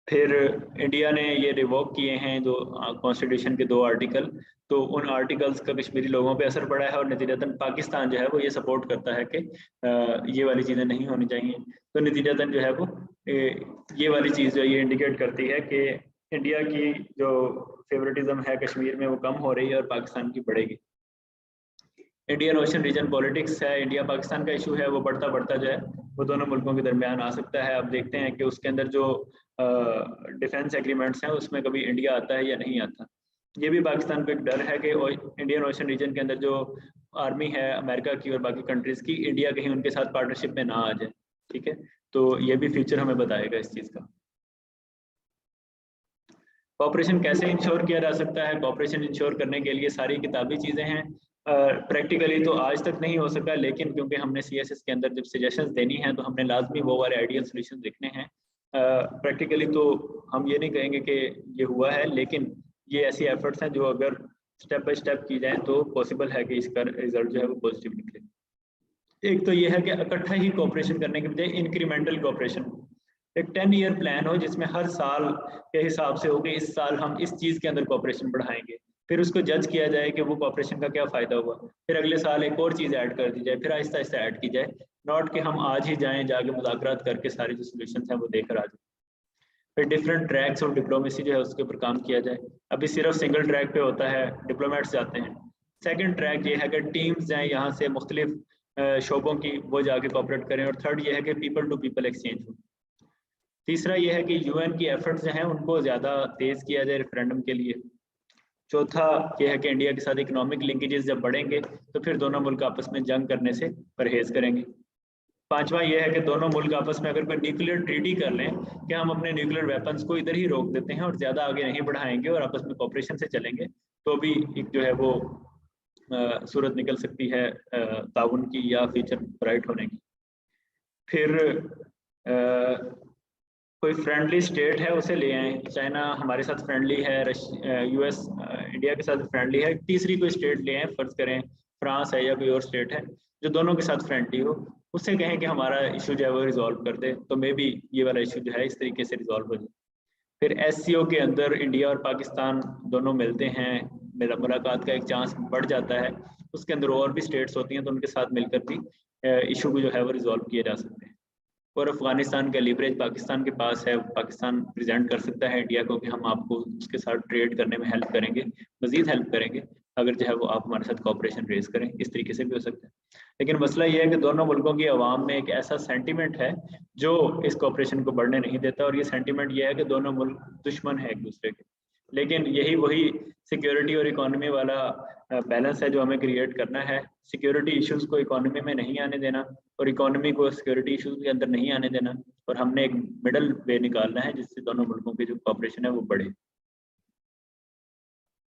फिर इंडिया ने ये रिवोक किए हैं जो कॉन्स्टिट्यूशन के 2 आर्टिकल, तो उन आर्टिकल्स का कश्मीरी लोगों पे असर पड़ा है और नतीजतन पाकिस्तान जो है वो ये सपोर्ट करता है कि ये वाली चीज़ें नहीं होनी चाहिए। तो नतीजतन जो है वो ये वाली चीज़ जो ये इंडिकेट करती है कि इंडिया की जो फेवरेटिज्म है कश्मीर में वो कम हो रही है और पाकिस्तान की बढ़ेगी। इंडियन ओशन रीजन पॉलिटिक्स है, इंडिया पाकिस्तान का इशू है, वो बढ़ता बढ़ता जो है वो दोनों मुल्कों के दरमियान आ सकता है। अब देखते हैं कि उसके अंदर जो डिफेंस एग्रीमेंट्स हैं उसमें कभी इंडिया आता है या नहीं आता। ये भी पाकिस्तान को एक डर है कि इंडियन ओशन रीजन के अंदर जो आर्मी है अमेरिका की और बाकी कंट्रीज की, इंडिया कहीं उनके साथ पार्टनरशिप में ना आ जाए। ठीक है, तो ये भी फ्यूचर हमें बताएगा इस चीज़ का। कॉपरेशन कैसे इंश्योर किया जा सकता है? कॉपरेशन इंश्योर करने के लिए सारी किताबी चीज़ें हैं, प्रैक्टिकली तो आज तक नहीं हो सका, लेकिन क्योंकि हमने CSS के अंदर जब सजेशंस देनी है तो हमने लाजमी वो वाले आइडियल सोल्यूशन देखने हैं। प्रैक्टिकली तो हम ये नहीं कहेंगे कि ये हुआ है, लेकिन ये ऐसी एफर्ट्स हैं जो अगर स्टेप बाय स्टेप की जाए तो पॉसिबल है कि इसका रिजल्ट जो है वो पॉजिटिव निकले। एक तो ये है कि इकट्ठा ही कोऑपरेशन करने के बजाय इंक्रीमेंटल कोऑपरेशन, एक 10 ईयर प्लान हो जिसमें हर साल के हिसाब से हो कि इस साल हम इस चीज़ के अंदर कोऑपरेशन बढ़ाएंगे, फिर उसको जज किया जाए कि वो कोऑपरेशन का क्या फ़ायदा हुआ, फिर अगले साल एक और चीज़ ऐड कर दी जाए, फिर आहिस्ता आहिस्ता ऐड की जाए, नॉट कि हम आज ही जाएं जाके मुज़ाकरात करके सारे जो सोल्यूशन हैं वो देकर आ जाए। फिर डिफरेंट ट्रैक्स और डिप्लोमेसी जो है उसके ऊपर काम किया जाए। अभी सिर्फ सिंगल ट्रैक पे होता है, डिप्लोमेट्स जाते हैं। सेकंड ट्रैक ये है कि टीम्स जाएं यहाँ से मुख्तलिफ शोबों की, वो जाके कोऑपरेट करें। और थर्ड ये है कि पीपल टू पीपल एक्सचेंज हो। तीसरा ये है कि UN की एफर्ट्स जो हैं उनको ज़्यादा तेज़ किया जाए रेफरेंडम के लिए। चौथा ये है कि इंडिया के साथ इकोनॉमिक लिंकेजेस जब बढ़ेंगे तो फिर दोनों मुल्क आपस में जंग करने से परहेज करेंगे। पांचवा ये है कि दोनों मुल्क आपस में अगर कोई न्यूक्लियर ट्रीटी कर लें कि हम अपने न्यूक्लियर वेपन्स को इधर ही रोक देते हैं और ज़्यादा आगे नहीं बढ़ाएंगे और आपस में कोऑपरेशन से चलेंगे, तो भी एक जो है वो सूरत निकल सकती है ताउन की या फ्यूचर ब्राइट होने की। फिर कोई फ्रेंडली स्टेट है उसे ले आए। चाइना हमारे साथ फ्रेंडली है, US इंडिया के साथ फ्रेंडली है। तीसरी कोई स्टेट ले आए, फर्ज करें फ्रांस है या कोई और स्टेट है जो दोनों के साथ फ्रेंडली हो, उससे कहें कि हमारा इशू जो है वो रिजॉल्व कर दे, तो मे बी ये वाला इशू जो है इस तरीके से रिजॉल्व हो जाए। फिर SCO के अंदर इंडिया और पाकिस्तान दोनों मिलते हैं, मेरा मुलाकात का एक चांस बढ़ जाता है। उसके अंदर और भी स्टेट्स होती हैं तो उनके साथ मिलकर भी इशू को जो है वो रिजॉल्व किए जा सकते हैं। और अफगानिस्तान का लीवरेज पाकिस्तान के पास है, पाकिस्तान प्रेजेंट कर सकता है इंडिया को कि हम आपको उसके साथ ट्रेड करने में हेल्प करेंगे, मजीद हेल्प करेंगे अगर जो है वो आप हमारे साथ कोऑपरेशन रेज करें। इस तरीके से भी हो सकता है। लेकिन मसला ये है कि दोनों मुल्कों की आवाम में एक ऐसा सेंटीमेंट है जो इस कोऑपरेशन को बढ़ने नहीं देता, और ये सेंटीमेंट ये है कि दोनों मुल्क दुश्मन है एक दूसरे के। लेकिन यही वही सिक्योरिटी और इकोनॉमी वाला बैलेंस है जो हमें क्रिएट करना है। सिक्योरिटी इश्यूज को इकोनॉमी में नहीं आने देना और इकोनॉमी को सिक्योरिटी इश्यूज के अंदर नहीं आने देना, और हमने एक मिडल वे निकालना है जिससे दोनों मुल्कों की जो कोऑपरेशन है वो बढ़े।